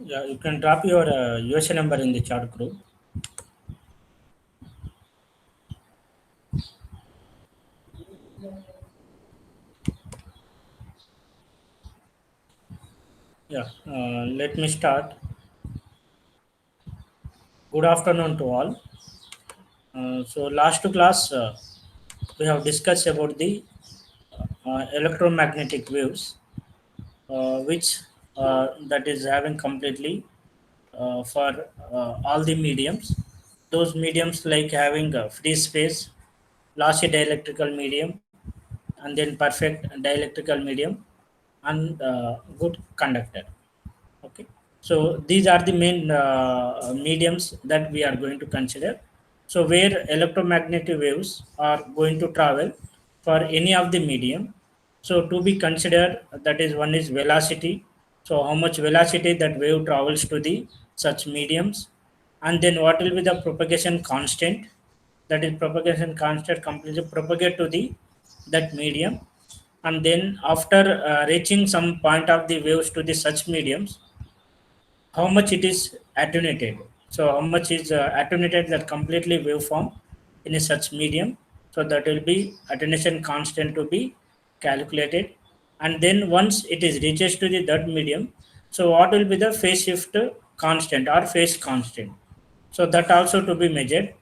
Yeah, you can drop your USA number in the chat group. Yeah, let me start. Good afternoon to all. So last class we have discussed about the electromagnetic waves, which that is having completely for all the mediums. Those mediums like having free space, lossy dielectrical medium, and then perfect dielectrical medium, and good conductor. Okay, so these are the main mediums that we are going to consider. So where electromagnetic waves are going to travel for any of the medium, so to be considered, that is one is velocity. So how much velocity that wave travels to the such mediums, and then what will be the propagation constant, that is propagation constant completely propagate to the that medium. And then after reaching some point of the waves to the such mediums, how much it is attenuated. So how much is attenuated that completely waveform in a such medium. So that will be attenuation constant to be calculated. And then once it is reaches to the that medium, so what will be the phase shift constant or phase constant. So that also to be measured.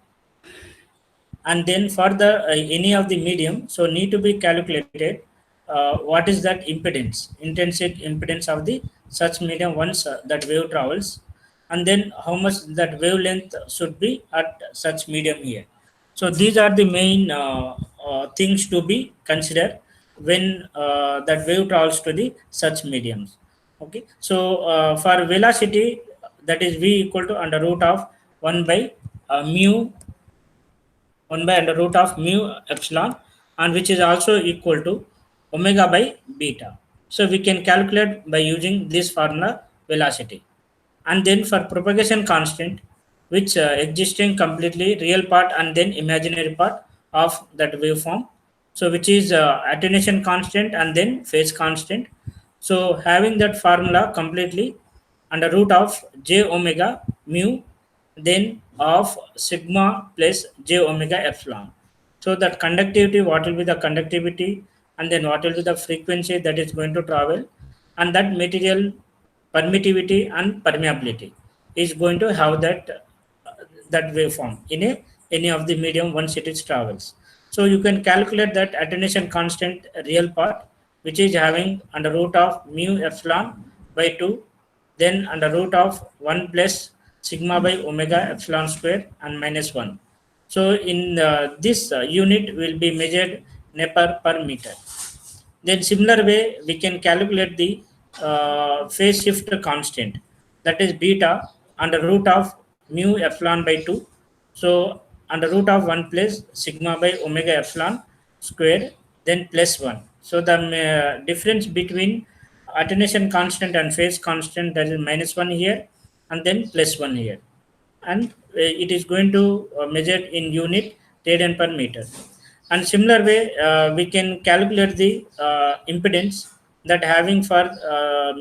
And then for the any of the medium, so need to be calculated what is that impedance, intrinsic impedance of the such medium once that wave travels, and then how much that wavelength should be at such medium here. So these are the main things to be considered when that wave travels to the such mediums. Okay, so for velocity, that is v equal to under root of 1 by mu 1 by under root of mu epsilon, and which is also equal to omega by beta. So we can calculate by using this formula velocity. And then for propagation constant, which existing completely real part and then imaginary part of that waveform, so which is attenuation constant and then phase constant. So having that formula completely under root of j omega mu, then of sigma plus j omega epsilon. So that conductivity, what will be the conductivity, and then what will be the frequency that is going to travel, and that material permittivity and permeability is going to have that waveform in any of the medium once it is travels. So you can calculate that attenuation constant real part, which is having under root of mu epsilon by 2, then under root of 1 plus sigma by omega epsilon square and minus 1. So in this unit will be measured Nepper per meter. Then similar way, we can calculate the phase shift constant, that is beta under root of mu epsilon by 2. So under root of 1 plus sigma by omega epsilon square, then plus 1. So the difference between attenuation constant and phase constant, that is minus 1 here and then plus 1 here. And it is going to measure in unit radian per meter. And similar way, we can calculate the impedance that having for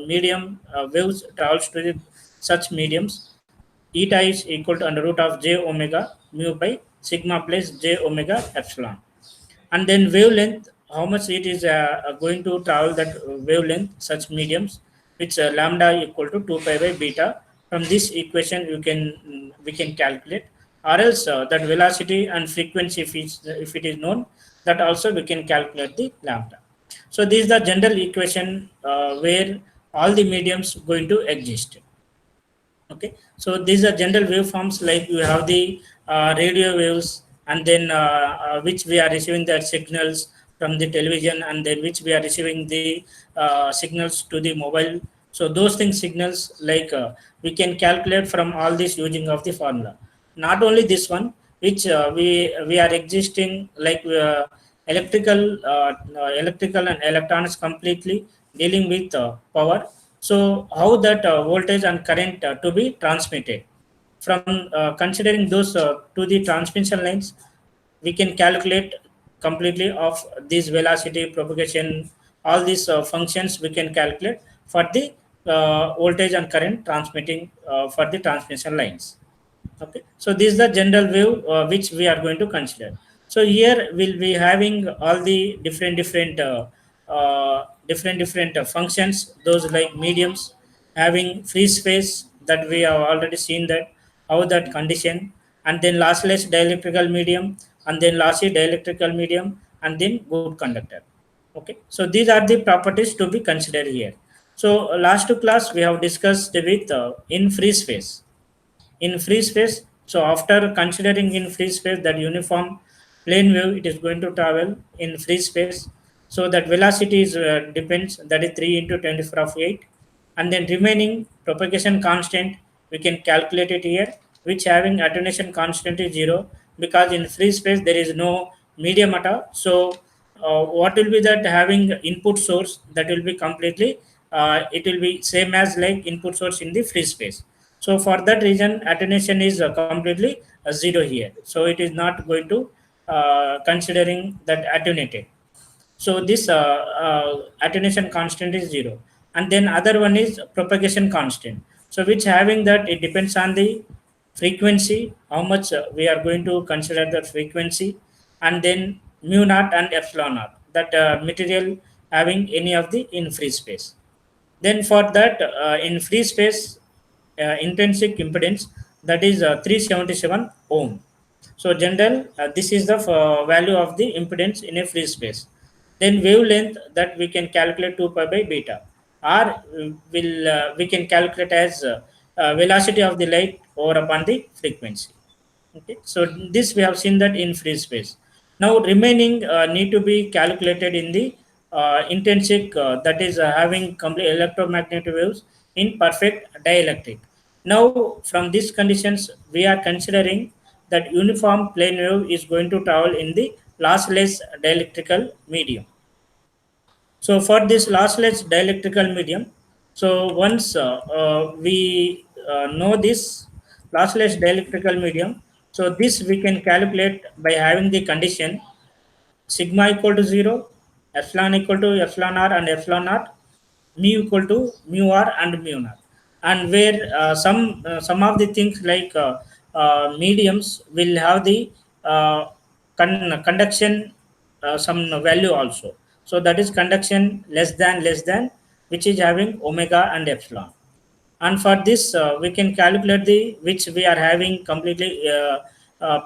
medium waves travels to the such mediums. Eta is equal to under root of j omega mu by sigma plus j omega epsilon. And then wavelength, how much it is going to travel that wavelength such mediums, which lambda equal to 2 pi by beta. From this equation you can we can calculate, or else that velocity and frequency, if it is known, that also we can calculate the lambda. So this is the general equation where all the mediums going to exist. Okay, so these are general waveforms, like you have the radio waves, and then which we are receiving the signals from the television, and then which we are receiving the signals to the mobile. So those things signals, like we can calculate from all this using of the formula. Not only this one, which we are existing, like electrical and electronics completely dealing with power. So how that voltage and current to be transmitted from considering those to the transmission lines, we can calculate completely of this velocity propagation, all these functions we can calculate for the voltage and current transmitting for the transmission lines. Okay, so this is the general view which we are going to consider. So here we'll be having all the different functions, those like mediums having free space, that we have already seen that how that condition, and then lossless dielectrical medium, and then lossy dielectrical medium, and then good conductor. Okay, so these are the properties to be considered here. So last class we have discussed with in free space. In free space, so after considering in free space that uniform plane wave, it is going to travel in free space. So that velocity is depends, that is 3 into 10 to the power of 8, and then remaining propagation constant we can calculate it here, which having attenuation constant is 0, because in free space there is no medium at all. So what will be that having input source, that will be completely it will be same as like input source in the free space. So for that reason, attenuation is completely 0 here. So it is not going to considering that attenuated. So this attenuation constant is 0, and then other one is propagation constant. So which having that it depends on the frequency, how much we are going to consider the frequency, and then mu naught and epsilon naught, that material having any of the in free space. Then for that in free space, intrinsic impedance, that is 377 ohm. So general, this is the value of the impedance in a free space. Then wavelength, that we can calculate 2 pi by beta, or will we can calculate as velocity of the light over upon the frequency. Okay, so this we have seen that in free space. Now remaining need to be calculated in the intrinsic, that is having complete electromagnetic waves in perfect dielectric. Now from these conditions we are considering that uniform plane wave is going to travel in the lossless dielectrical medium. So for this lossless dielectrical medium, so once we know this lossless dielectrical medium, so this we can calculate by having the condition sigma equal to 0, epsilon equal to epsilon r and epsilon naught, mu equal to mu r and mu naught. And where some of the things like mediums will have the conduction some value also. So that is conduction less than, which is having omega and epsilon. And for this we can calculate the which we are having completely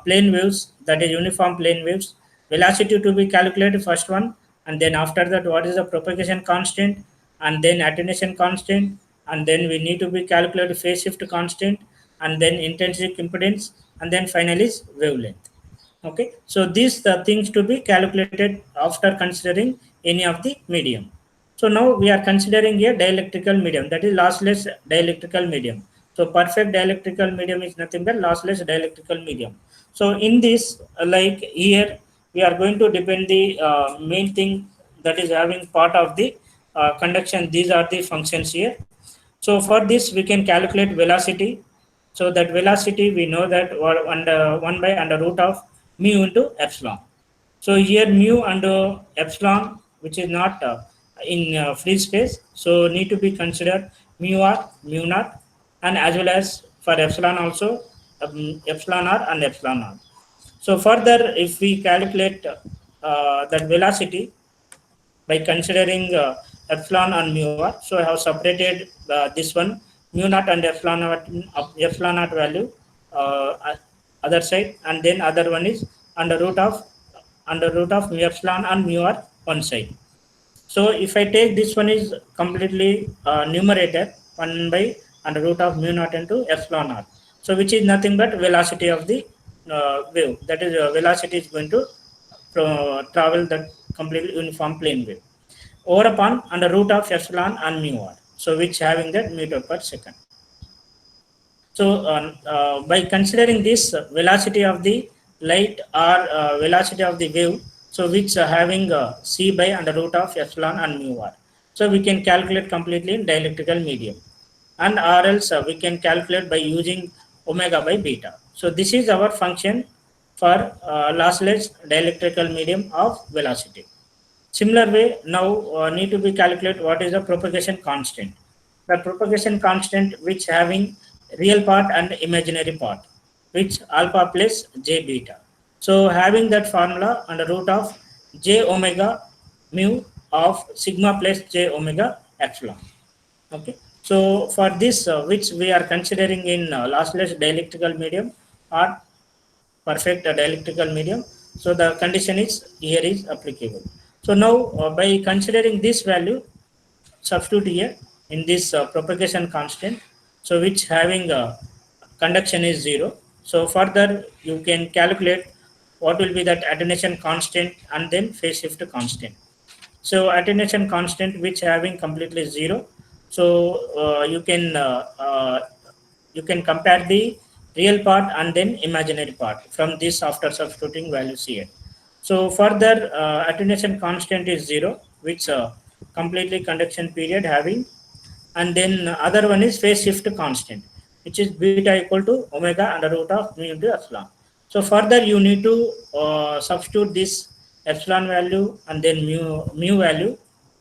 plane waves, that is uniform plane waves, velocity to be calculated first one, and then after that what is the propagation constant, and then attenuation constant, and then we need to be calculated phase shift constant, and then intrinsic impedance, and then finally is wavelength. Okay, so these the things to be calculated after considering any of the medium. So now we are considering a dielectrical medium, that is lossless dielectrical medium. So perfect dielectrical medium is nothing but lossless dielectrical medium. So in this like here we are going to depend the main thing, that is having part of the conduction. These are the functions here. So for this we can calculate velocity. So that velocity we know that under 1 by under root of mu into epsilon. So here mu under epsilon, which is not in free space, so need to be considered mu r, mu naught, and as well as for epsilon also epsilon r and epsilon naught. So further, if we calculate that velocity by considering epsilon and mu r, so I have separated this one mu naught and epsilon naught value other side, and then other one is under root of mu epsilon and mu r one side. So if I take this one is completely numerator 1 by under root of mu naught into epsilon naught. So which is nothing but velocity of the wave. That is velocity is going to travel that completely uniform plane wave over upon under root of epsilon and mu r. So which having that meter per second. So by considering this velocity of the light or velocity of the wave, so which having c by under root of epsilon and mu r. So we can calculate completely in dielectrical medium, and or else we can calculate by using omega by beta. So this is our function for lossless dielectrical medium of velocity. Similar way, now need to be calculate what is the propagation constant. the propagation constant which having real part and imaginary part, which alpha plus j beta. So having that formula under root of j omega mu of sigma plus j omega epsilon. Okay. So for this, which we are considering in lossless dialectrical medium or perfect dialectrical medium, so the condition is here is applicable. So now by considering this value, substitute here in this propagation constant, so which having conduction is 0. So further you can calculate what will be that attenuation constant and then phase shift constant. So attenuation constant which having completely 0. So you can compare the real part and then imaginary part from this after substituting values here. So further attenuation constant is 0, which completely conduction period having, and then other one is phase shift constant, which is beta equal to omega under root of mu into epsilon. So further you need to substitute this epsilon value and then mu value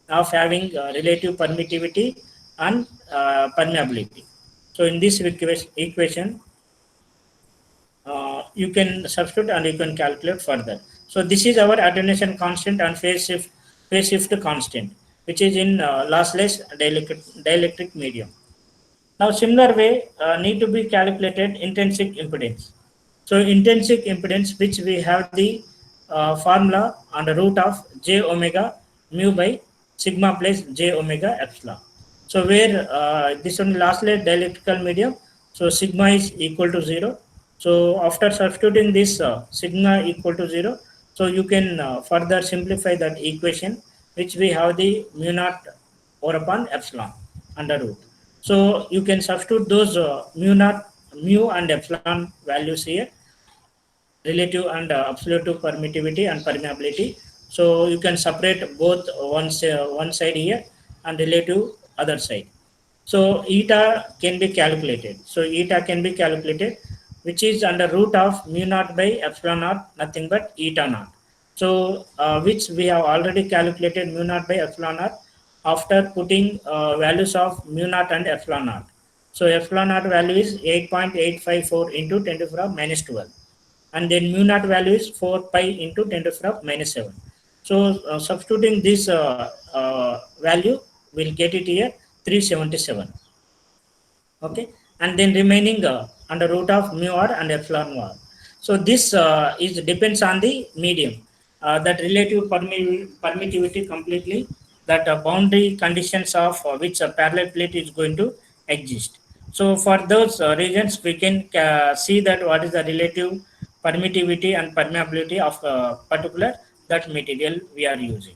of having relative permittivity and permeability. So in this equation you can substitute and you can calculate further. So this is our attenuation constant and phase shift constant, which is in lossless dielectric medium. Now, similar way need to be calculated intrinsic impedance. So, intrinsic impedance, which we have the formula under root of j omega mu by sigma plus j omega epsilon. So, where this one lossless dielectrical medium, so sigma is equal to 0. So, after substituting this sigma equal to 0, so you can further simplify that equation, which we have the mu naught over upon epsilon under root. So you can substitute those mu naught, mu and epsilon values here, relative and absolute permittivity and permeability. So you can separate both one side here and relative other side. So eta can be calculated. So eta can be calculated, which is under root of mu naught by epsilon naught, nothing but eta naught. So which we have already calculated mu naught by epsilon naught after putting values of mu naught and epsilon naught. So epsilon naught value is 8.854 into 10 to the power minus 12, and then mu naught value is 4 pi into 10 to the power minus 7. So substituting this value, we'll get it here 377. Okay, and then remaining under root of mu r and epsilon r. So this is depends on the medium, that relative permittivity completely, that boundary conditions of which a parallel plate is going to exist. So for those regions, we can see that what is the relative permittivity and permeability of particular that material we are using.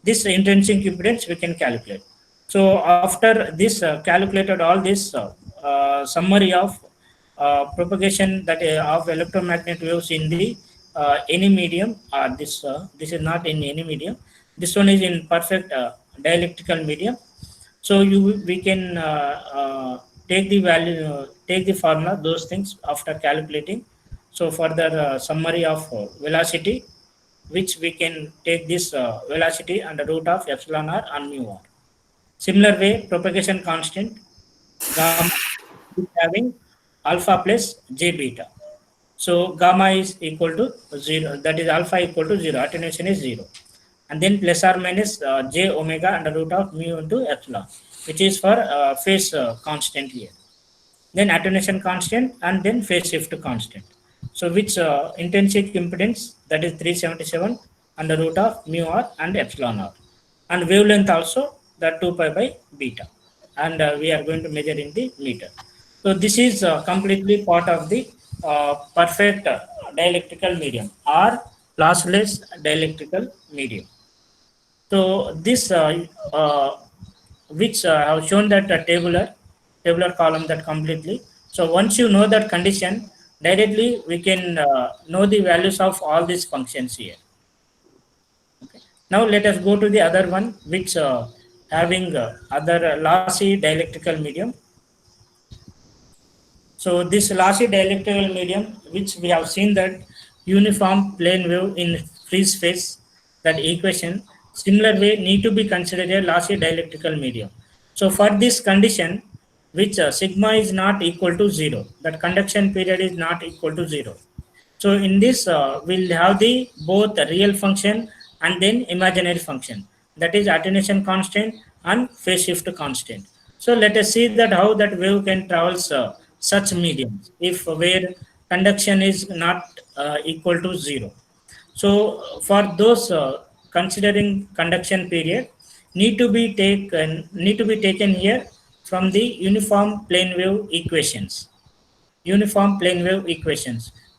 This intrinsic impedance we can calculate. So after this calculated all this summary of propagation that of electromagnetic waves in the any medium, this is not in any medium. This one is in perfect dialectrical medium. So we can take the value, take the formula, those things after calculating. So further summary of velocity, which we can take this velocity under root of epsilon r and mu r. Similar way, propagation constant gamma is having alpha plus j beta. So gamma is equal to 0, that is alpha equal to 0, attenuation is 0. And then plus or minus j omega under root of mu into epsilon, which is for phase constant here. Then attenuation constant and then phase shift constant. So which intrinsic impedance, that is 377 under root of mu r and epsilon r. And wavelength also that 2 pi by beta. And we are going to measure in the meter. So this is completely part of the perfect dialectrical medium or lossless dialectrical medium. So this which I have shown that tabular column that completely. So once you know that condition, directly we can know the values of all these functions here. Okay. Now let us go to the other one, which having other lossy dialectrical medium. So this lossy dialectrical medium, which we have seen that uniform plane wave in free space, that equation, similar way need to be considered a lossy dialectrical medium. So for this condition, which sigma is not equal to 0, that conduction period is not equal to 0. So in this, we'll have the both the real function and then imaginary function. That is attenuation constant and phase shift constant. So let us see that how that wave can travels such mediums if where conduction is not equal to 0. So for those considering conduction period need to be taken here from the uniform plane wave equations,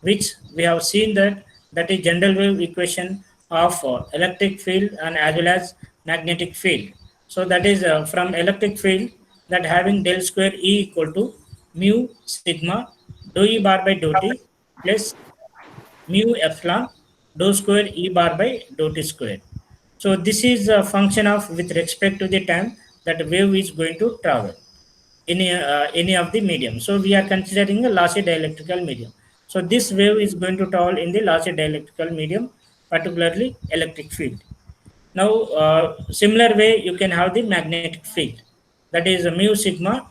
which we have seen that is general wave equation of electric field and as well as magnetic field. So that is from electric field that having del square E equal to mu sigma dou E bar by dou T plus mu epsilon dou square E bar by dou T square. So this is a function of with respect to the time that wave is going to travel any of the medium. So we are considering a lossy dielectrical medium. So this wave is going to travel in the lossy dielectrical medium, particularly electric field. Now, similar way you can have the magnetic field. That is mu sigma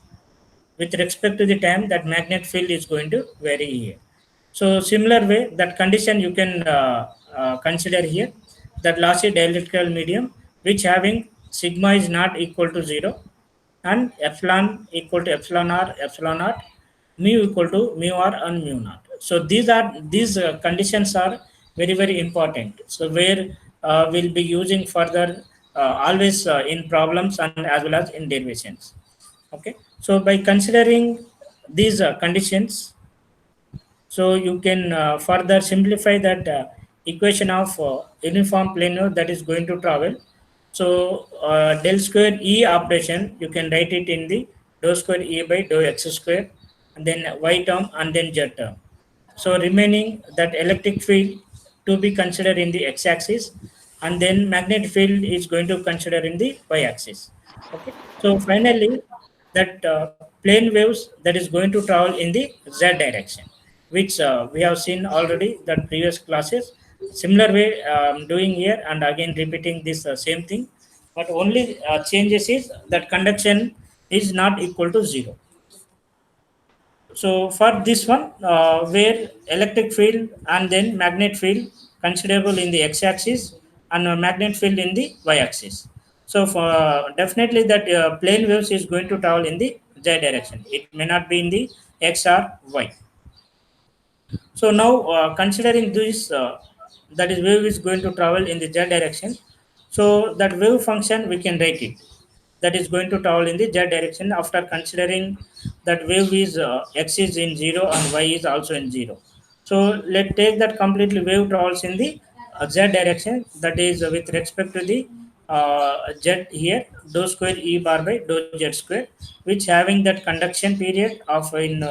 with respect to the time that magnet field is going to vary here. So similar way that condition you can consider here that lossy dielectrical medium which having sigma is not equal to 0 and epsilon equal to epsilon r epsilon naught mu equal to mu r and mu naught. So these conditions are very important. So where we'll be using further always in problems and as well as in derivations. Okay, so by considering these conditions, so you can further simplify that equation of uniform plane wave that is going to travel. So del square E operation, you can write it in the dou square E by dou x square, and then y term and then z term. So remaining that electric field to be considered in the x-axis, and then magnetic field is going to consider in the y-axis. Okay. So finally, that plane waves that is going to travel in the z direction, which we have seen already that previous classes. Similar way doing here and again repeating this same thing, but only changes is that conduction is not equal to 0. So for this one, where electric field and then magnet field considerable in the x-axis and magnet field in the y-axis. So for definitely that plane waves is going to travel in the z direction. It may not be in the x or y. So now considering this, that is wave is going to travel in the z direction. So that wave function we can write it. That is going to travel in the z direction after considering that wave is x is in 0 and y is also in 0. So let's take that completely wave travels in the z direction. That is with respect to the z here dou square E bar by dou z square, which having that conduction period of in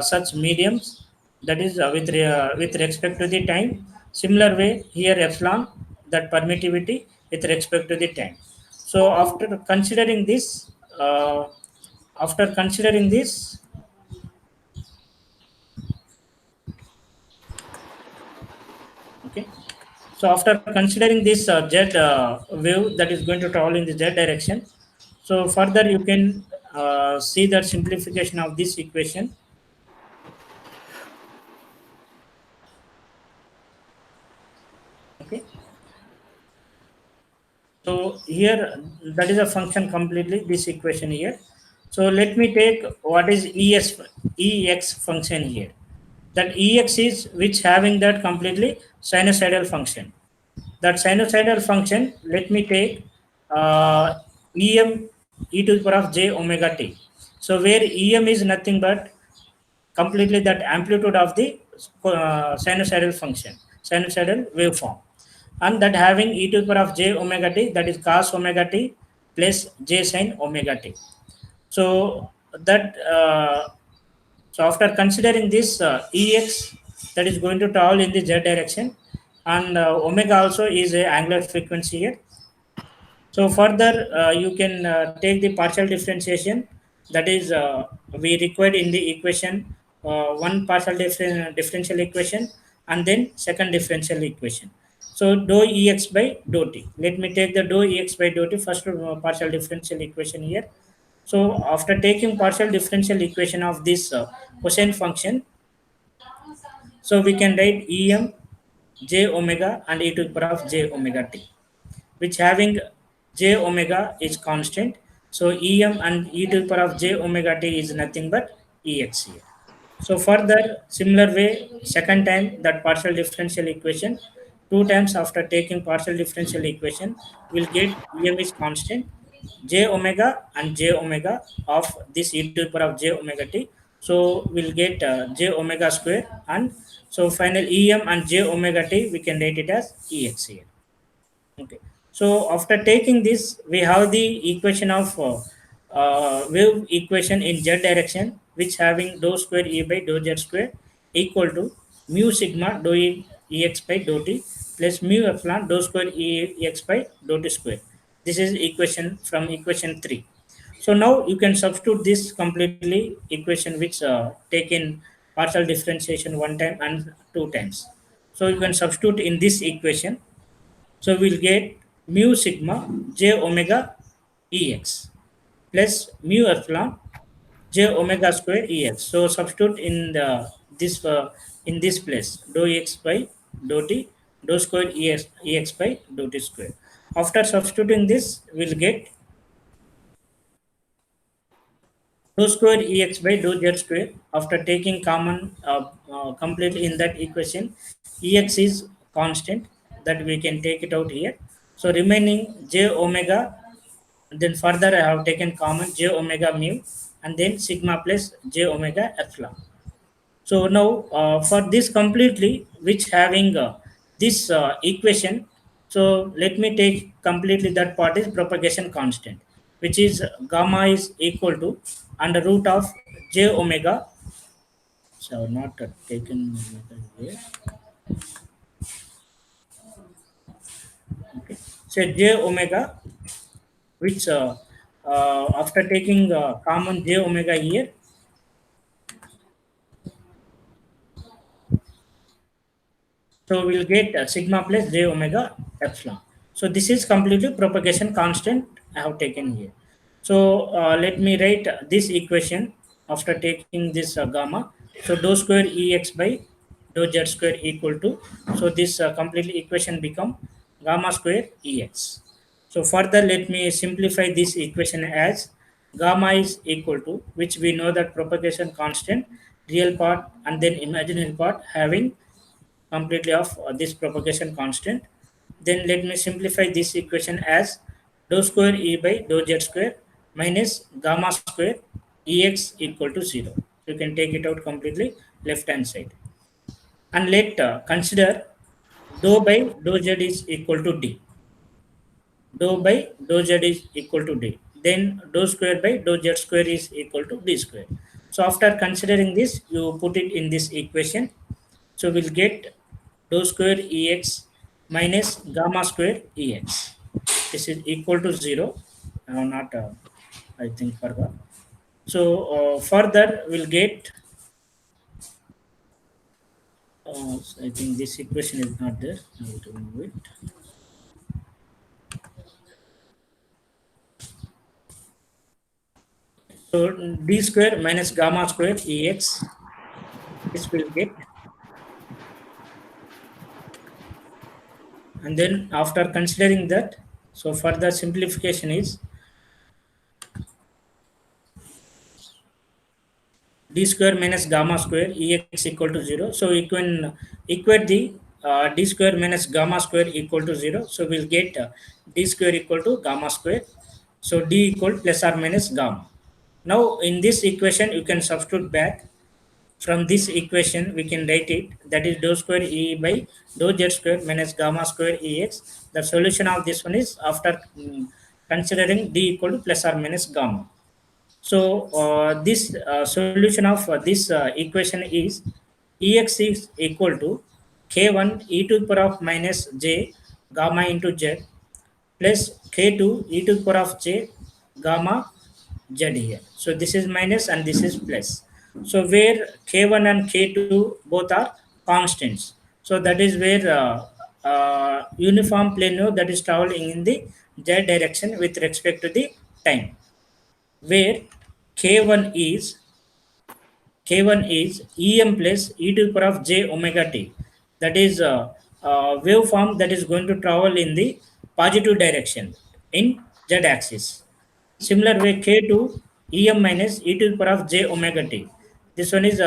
such mediums, that is with respect to the time. Similar way here epsilon that permittivity with respect to the time. So uh, after considering this, okay, so after considering this z wave that is going to travel in the z direction, so further you can see that simplification of this equation. Okay, so here that is a function completely this equation here. So let me take what is ex function here. That ex is which having that completely sinusoidal function. That sinusoidal function, let me take em e to the power of j omega t. So where em is nothing but completely that amplitude of the sinusoidal function, sinusoidal waveform, and that having e to the power of j omega t, that is cos omega t plus j sin omega t. So that so after considering this ex that is going to travel in the z direction, and omega also is a angular frequency here. So further, you can take the partial differentiation that is we required in the equation, one differential equation and then second differential equation. So dou ex by dou t. Let me take the dou ex by dou t first partial differential equation here. So after taking partial differential equation of this cosine function, so we can write Em j omega and e to the power of j omega t, which having j omega is constant. So Em and e to the power of j omega t is nothing but Ex here. So further, similar way, second time that partial differential equation, two times after taking partial differential equation, we'll get Em is constant, j omega and j omega of this e to the power of j omega t. So we'll get j omega square, and so final Em and j omega t we can write it as Ex here. Okay. So after taking this, we have the equation of wave equation in z direction, which having dou square E by dou z square equal to mu sigma dou ex by dou t plus mu epsilon dou square ex by dou t square. This is equation from equation 3. So now you can substitute this completely equation which taken partial differentiation one time and two times. So you can substitute in this equation, so we'll get mu sigma j omega Ex plus mu epsilon j omega square Ex. So substitute in the in this place dou x by dou t dou square Ex by dou t square. After substituting this, we'll get dou square Ex by dou z square. After taking common completely in that equation, Ex is constant, that we can take it out here. So remaining j omega, then further I have taken common j omega mu, and then sigma plus j omega epsilon. So now for this completely, which having this equation, so let me take completely that part is propagation constant, which is gamma is equal to under root of j omega. So not taken omega here. Okay. So j omega, which after taking common j omega here, so we'll get sigma plus j omega epsilon. So this is completely propagation constant I have taken here. So let me write this equation after taking this gamma. So dou square Ex by dou z square equal to, so this completely equation become gamma square Ex. So further let me simplify this equation as gamma is equal to, which we know that propagation constant, real part and then imaginary part having completely of this propagation constant. Then let me simplify this equation as dou square E by dou z square minus gamma square Ex equal to 0. You can take it out completely left hand side. And let consider dou by dou z is equal to d. Dou by dou z is equal to d. Then dou square by dou z square is equal to d square. So after considering this, you put it in this equation. So we'll get dou square Ex minus gamma square Ex. This is equal to 0. Not, I think, forgot. So further we'll get, I think this equation is not there. I will remove it. So d square minus gamma square Ex, this will get, and then after considering that, so further simplification is d square minus gamma square Ex equal to 0. So you can equate the d square minus gamma square equal to 0. So we'll get d square equal to gamma square. So d equal plus or minus gamma. Now in this equation you can substitute back. From this equation we can write it, that is dou square E by dou z square minus gamma square Ex. The solution of this one is after considering d equal to plus or minus gamma. So this solution of this equation is Ex is equal to k1 e to the power of minus j gamma into z plus k2 e to the power of j gamma z here. So this is minus and this is plus. So where k1 and k2 both are constants. So that is where uniform plane wave that is traveling in the z direction with respect to the time, where k1 is Em plus e to the power of j omega t. That is waveform that is going to travel in the positive direction in z axis. Similar way k2 Em minus e to the power of j omega t. This one is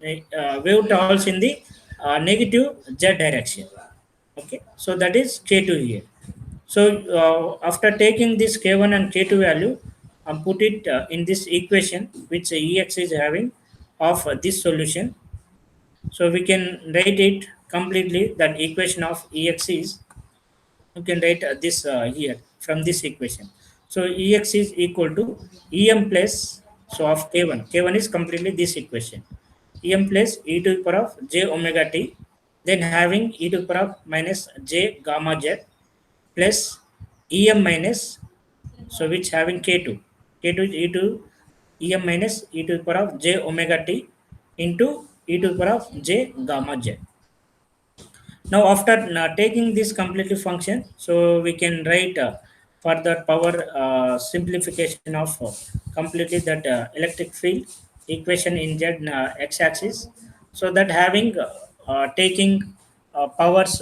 wave travels in the negative z direction. Okay, so that is k2 here. So after taking this k1 and k2 value and put it in this equation which ex is having of this solution, so we can write it completely. That equation of ex is, you can write this here from this equation. So ex is equal to em plus, so of k1 is completely this equation, em plus e to the power of j omega t, then having e to the power of minus j gamma z plus em minus, so which having k2 is e to em minus e to the power of j omega t into e to the power of j gamma z. Now, after taking this completely function, so we can write further power simplification of completely that electric field equation in z x-axis. So that having taking powers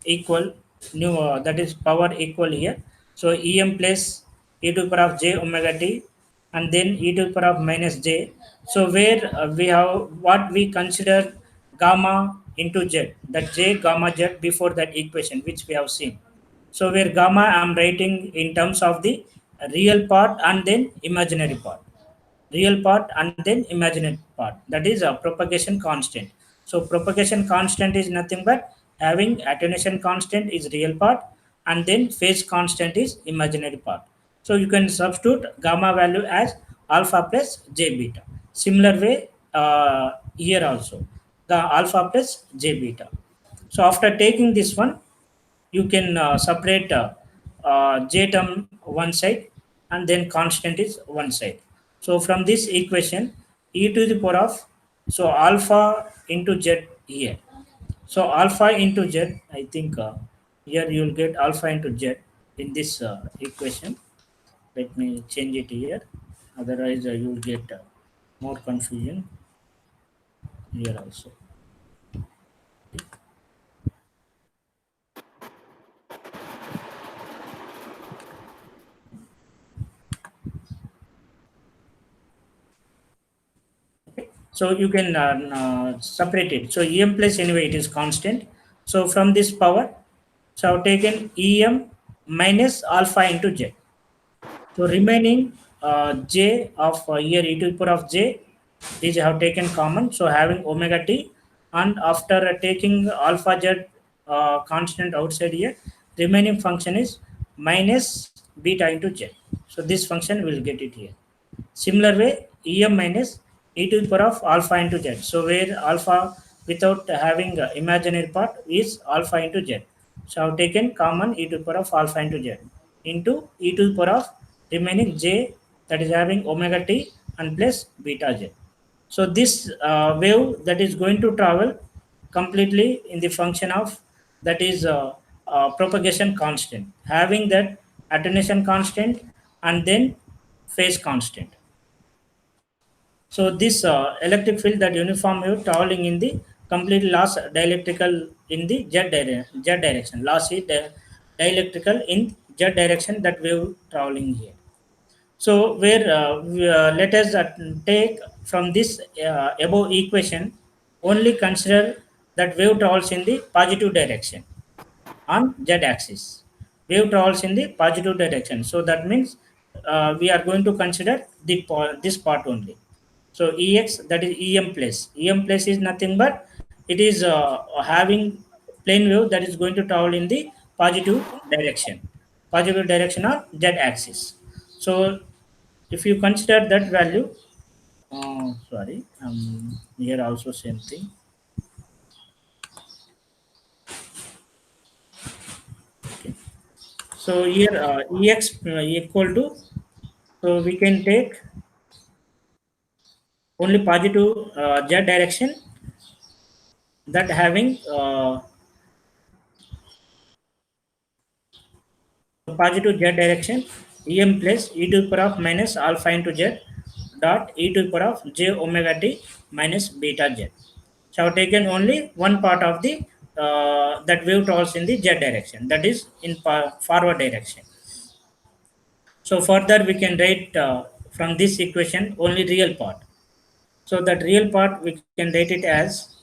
equal, new that is power equal here. So em plus e to the power of j omega t and then e to the power of minus j. So where we have what we consider gamma into z, that j gamma z before that equation which we have seen. So where gamma I'm writing in terms of the real part and then imaginary part, real part and then imaginary part, that is a propagation constant. So propagation constant is nothing but having attenuation constant is real part and then phase constant is imaginary part. So you can substitute gamma value as alpha plus j beta. Similar way here also the alpha plus j beta. So after taking this one, you can separate j term one side and then constant is one side. So from this equation, e to the power of, so alpha into z here. So alpha into z, I think here you will get alpha into z in this equation. Let me change it here. Otherwise, you will get more confusion here also. So you can separate it. So em plus anyway it is constant. So from this power, so I've taken em minus alpha into j. So remaining j of here e to the power of j is have taken common. So having omega t, and after taking alpha z constant outside here, remaining function is minus beta into j. So this function will get it here. Similar way, em minus e to the power of alpha into z. So where alpha without having imaginary part is alpha into z. So I've taken common e to the power of alpha into z into e to the power of remaining j, that is having omega t and plus beta j. So this wave that is going to travel completely in the function of, that is propagation constant, having that attenuation constant and then phase constant. So this electric field that uniform wave traveling in the complete loss dielectrical in the z direction. Loss is dielectrical in z direction, that wave traveling here. So where let us take from this above equation, only consider that wave travels in the positive direction on z axis. Wave travels in the positive direction. So that means we are going to consider this part only. So ex, that is em plus. Em plus is nothing but it is having plane wave that is going to travel in the positive direction on z axis. So if you consider that value, sorry, here also same thing. Okay. So here ex equal to, so we can take only positive z direction, that having positive z direction em plus e to the power of minus alpha into z dot e to the power of j omega t minus beta z. So I have taken only one part of the that wave travels in the z direction, that is in forward direction. So further we can write from this equation only real part. So that real part we can write it as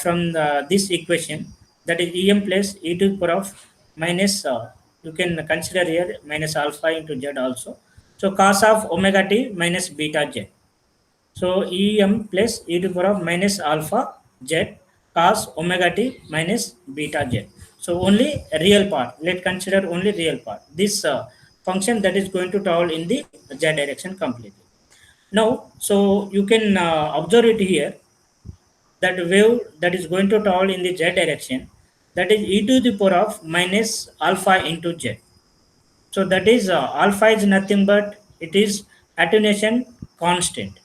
from this equation, that is em plus e to the power of minus you can consider here minus alpha into z also. So cos of omega t minus beta z. So em plus e to the power of minus alpha z cos omega t minus beta z. So only real part. Let's consider only real part. This function that is going to travel in the z direction completely. Now, so you can observe it here, that wave that is going to travel in the z direction, that is e to the power of minus alpha into z. So that is alpha is nothing but it is attenuation constant.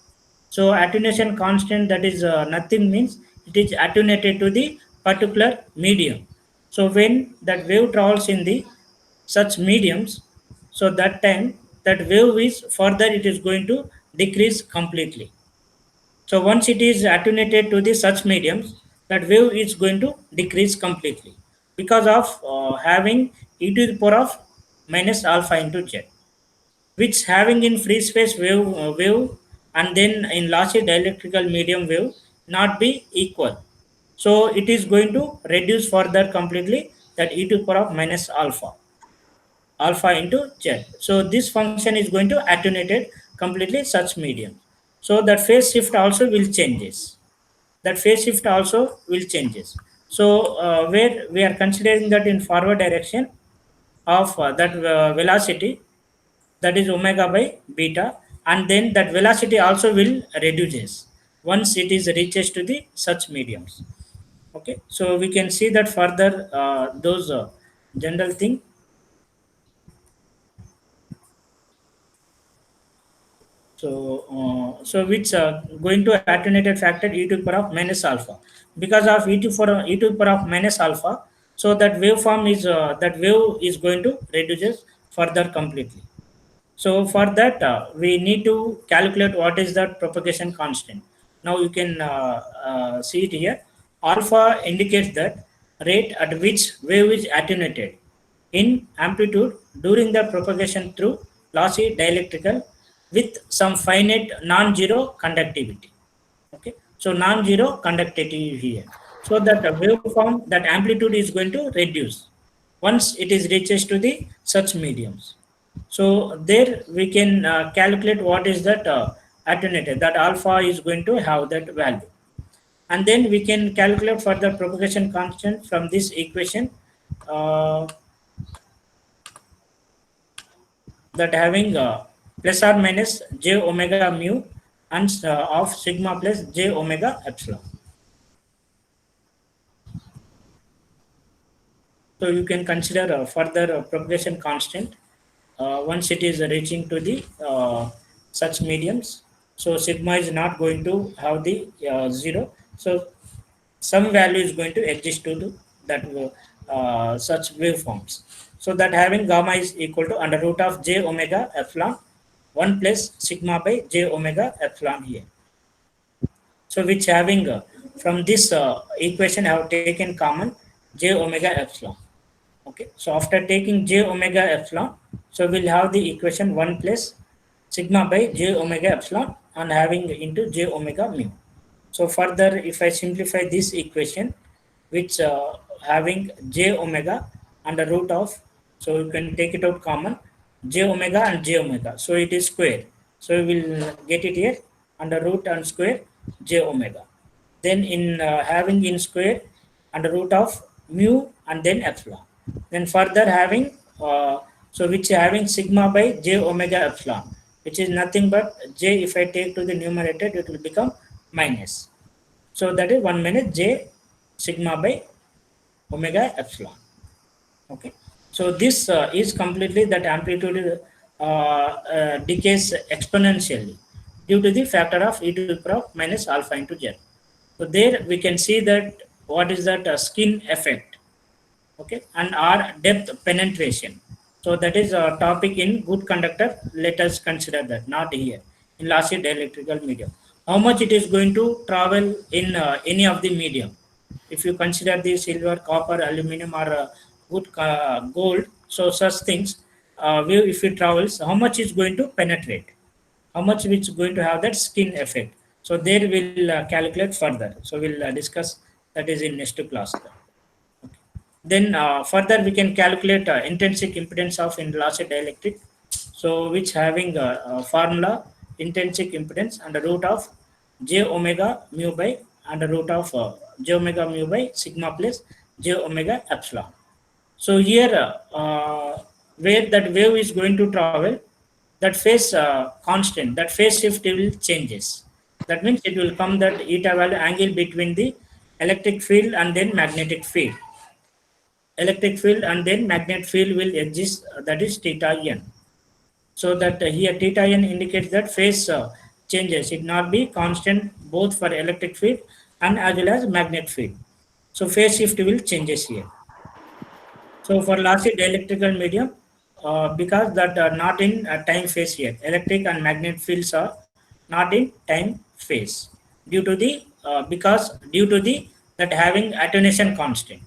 So attenuation constant, that is nothing means it is attenuated to the particular medium. So when that wave travels in the such mediums, so that time that wave is further it is going to decrease completely. So once it is attenuated to the such mediums, that wave is going to decrease completely because of having e to the power of minus alpha into z, which having in free space wave and then in lossy dielectrical medium wave not be equal. So it is going to reduce further completely, that e to the power of minus alpha into z. So this function is going to attenuate it completely such medium. So that phase shift also will changes. That phase shift also will changes. So where we are considering that in forward direction of that velocity, that is omega by beta, and then that velocity also will reduces once it is reaches to the such mediums. Okay, so we can see that further those general thing. So which going to attenuated factor e to the power of minus alpha, because of e to the power of minus alpha. So that waveform is that wave is going to reduces further completely. So for that, we need to calculate what is the propagation constant. Now you can see it here. Alpha indicates that rate at which wave is attenuated in amplitude during the propagation through lossy dielectrical with some finite non-zero conductivity. Okay, so non-zero conductivity here. So that waveform, that amplitude is going to reduce once it is reaches to the such mediums. So there we can calculate what is that attenuated, that alpha is going to have that value. And then we can calculate further propagation constant from this equation, uh, that having plus or minus j omega mu and of sigma plus j omega epsilon. So you can consider further propagation constant once it is reaching to the such mediums. So sigma is not going to have the zero. So some value is going to exist to that such waveforms. So that having gamma is equal to under root of j omega epsilon 1 plus sigma by j omega epsilon here. So which having from this equation I have taken common j omega epsilon. Okay, so after taking j omega epsilon, so we'll have the equation 1 plus sigma by j omega epsilon and having into j omega mu. So further, if I simplify this equation, which having j omega and the root of, so you can take it out common, j omega and j omega. So it is square. So we will get it here under root and square j omega. Then in having in square under root of mu and then epsilon. Then further having so which having sigma by j omega epsilon, which is nothing but j. If I take to the numerator, it will become minus. So that is 1 minus j sigma by omega epsilon. Okay. So this is completely that amplitude decays exponentially due to the factor of e to the power of minus alpha into z. So there we can see that what is that skin effect. Okay, and r depth penetration. So that is a topic in good conductor. Let us consider that, not here in lossy dielectrical medium. How much it is going to travel in any of the medium? If you consider the silver, copper, aluminum, or good gold, so such things, if it travels, how much is going to penetrate? How much it's going to have that skin effect? So there we'll calculate further. So we'll discuss that is in next class. Then further we can calculate intrinsic impedance of inelastic dielectric. So which having a formula intrinsic impedance under root of j omega mu by under root of j omega mu by sigma plus j omega epsilon. So here where that wave is going to travel, that phase constant, that phase shift will changes. That means it will come that eta value angle between the electric field and then magnetic field. Electric field and then magnet field will exist, that is theta n. So that here theta n indicates that phase changes, it not be constant both for electric field and as well as magnet field. So phase shift will changes here. So for lossy dielectrical medium, because that are not in time phase here, electric and magnet fields are not in time phase due to the because due to the that having attenuation constant.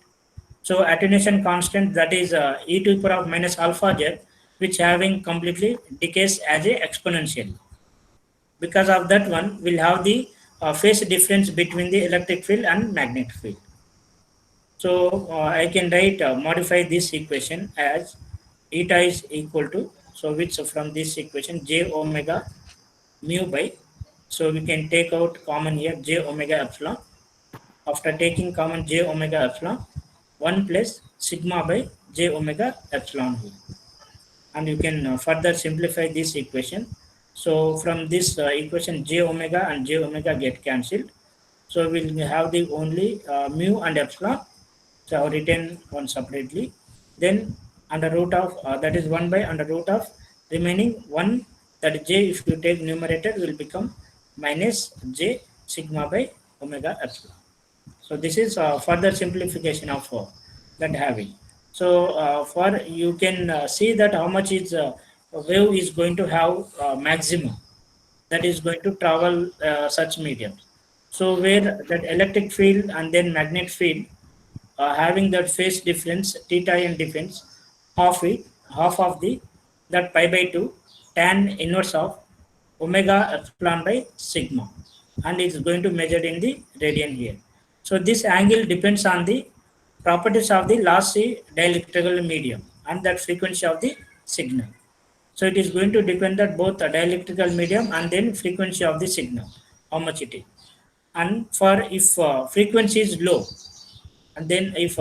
So attenuation constant, that is e to the power of minus alpha z, which having completely decays as a exponential. Because of that one, we'll have the phase difference between the electric field and magnetic field. So I can write modify this equation as eta is equal to, so which from this equation j omega mu by, so we can take out common here j omega epsilon. After taking common j omega epsilon, 1 plus sigma by j omega epsilon here. And you can further simplify this equation. So from this equation j omega and j omega get cancelled. So we'll have the only mu and epsilon. So I've written one separately. Then under root of that is 1 by under root of remaining 1, that j, if you take numerator, will become minus j sigma by omega epsilon. So this is further simplification of that having. So for you can see that how much is wave is going to have maximum, that is going to travel such mediums. So where that electric field and then magnet field having that phase difference theta and difference, half it, half of the that pi by 2 tan inverse of omega epsilon by sigma, and it's going to measure in the radian here. So this angle depends on the properties of the lossy dielectrical medium and that frequency of the signal. So it is going to depend that both the dielectrical medium and then frequency of the signal, how much it is. And for if frequency is low, and then if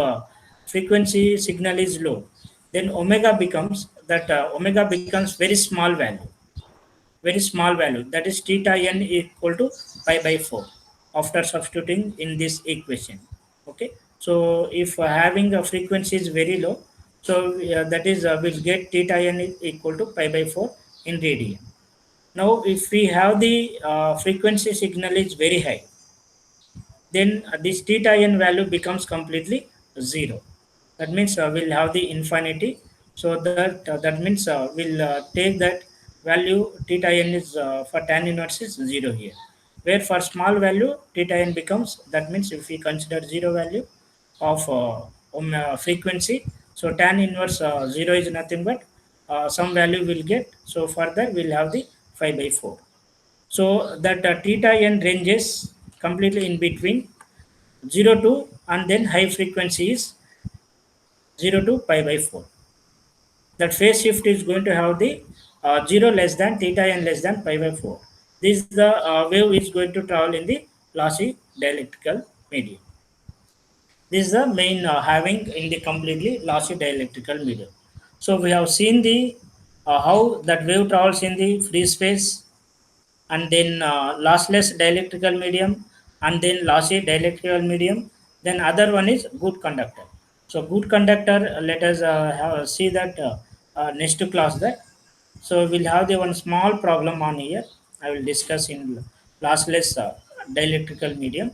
frequency signal is low, then omega becomes that omega becomes very small value, that is theta n equal to pi by 4 after substituting in this equation. Okay, so if having a frequency is very low, so that is we'll get theta n equal to pi by 4 in radian. Now if we have the frequency signal is very high, then this theta n value becomes completely zero. That means we'll have the infinity. So that means we'll take that value theta n is for tan inverse is zero here. Where for small value theta n becomes, that means if we consider zero value of frequency, so tan inverse zero is nothing but some value we'll get. So further we'll have the 5 by 4. So that theta n ranges completely in between 0 to, and then high frequency is 0 to pi by 4. That phase shift is going to have the 0 less than theta n less than pi by 4. This is the wave is going to travel in the lossy dielectrical medium. This is the main having in the completely lossy dielectrical medium. So we have seen the how that wave travels in the free space, and then lossless dielectrical medium, and then lossy dielectrical medium. Then other one is good conductor. So good conductor, let us see that next class that. So we'll have the one small problem on here. I will discuss in lossless dielectrical medium.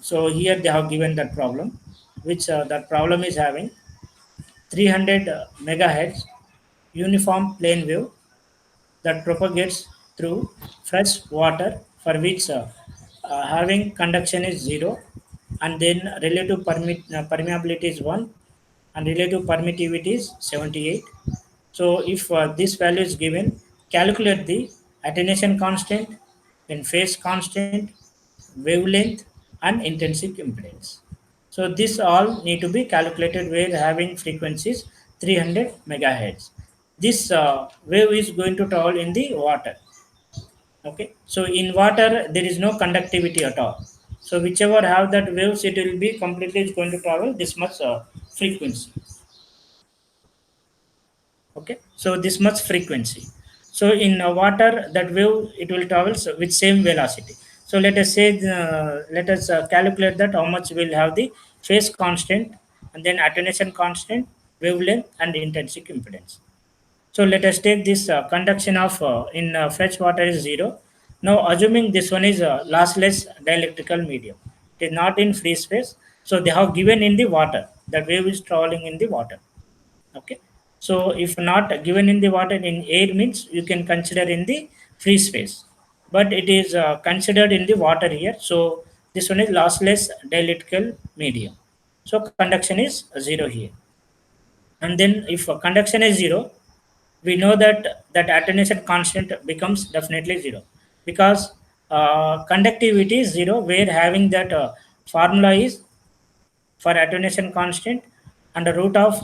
So here they have given that problem, which that problem is having 300 megahertz uniform plane wave that propagates through fresh water for which having conduction is 0, and then relative permeability is 1, and relative permittivity is 78. So if this value is given, calculate the attenuation constant, then phase constant, wavelength, and intrinsic impedance. So this all need to be calculated where having frequencies 300 megahertz. This wave is going to travel in the water. Okay, so in water there is no conductivity at all. So whichever have that waves, it will be completely going to travel this much frequency. Okay, so this much frequency. So in water, that wave, it will travels with same velocity. So let us say let us calculate that how much will have the phase constant, and then attenuation constant, wavelength, and intrinsic impedance. So let us take this conduction of in fresh water is 0. Now assuming this one is a lossless dielectrical medium, it is not in free space. So they have given in the water, the wave is traveling in the water. Okay, so if not given in the water, in air means you can consider in the free space, but it is considered in the water here. So this one is lossless dielectrical medium. So conduction is 0 here. And then if conduction is 0, we know that that attenuation constant becomes definitely 0, because conductivity is 0, where having that formula is for attenuation constant under root of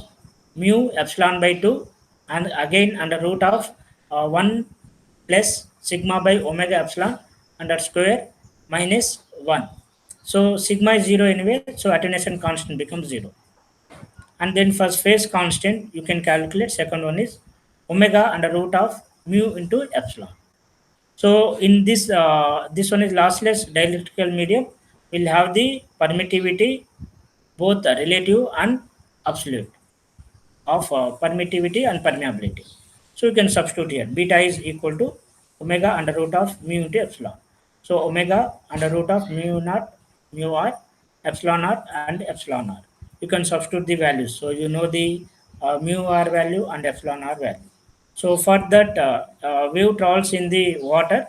mu epsilon by 2, and again under root of 1 plus sigma by omega epsilon under square minus 1. So sigma is 0 anyway, so attenuation constant becomes 0. And then for phase constant, you can calculate second one is omega under root of mu into epsilon. So in this one is lossless dielectrical medium, will have the permittivity both relative and absolute of permittivity and permeability. So you can substitute here. Beta is equal to omega under root of mu into epsilon. So omega under root of mu naught, mu r, epsilon r, and epsilon r. You can substitute the values. So you know the mu r value and epsilon r value. So for that wave travels in the water,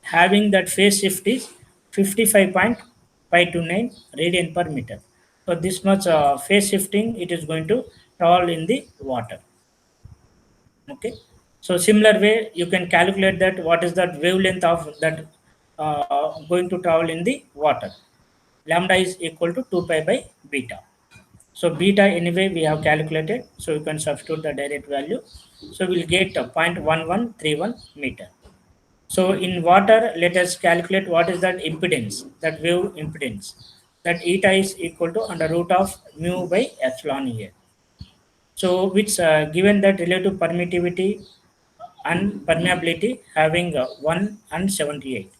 having that phase shift is 55.529 radian per meter. So this much phase shifting it is going to travel in the water. Okay. So similar way you can calculate that what is that wavelength of that going to travel in the water. Lambda is equal to 2 pi by beta. So beta anyway we have calculated. So you can substitute the direct value. So we'll get 0.1131 meter. So in water, let us calculate what is that impedance, that wave impedance. That eta is equal to under root of mu by epsilon here. So which given that relative permittivity and permeability having 1 and 78.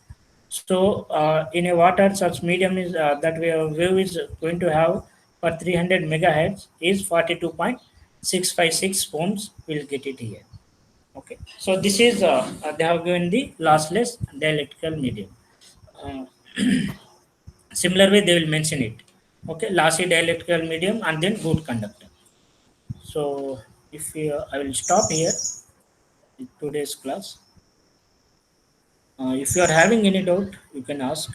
So in a water such medium is that wave is going to have for 300 megahertz is 42.656 ohms. We'll get it here. Okay, so this is they have given the lossless dielectrical medium. Uh, Similar way they will mention it. Okay, lossy dielectrical medium and then good conductor. So if you, I will stop here in today's class. If you are having any doubt, you can ask.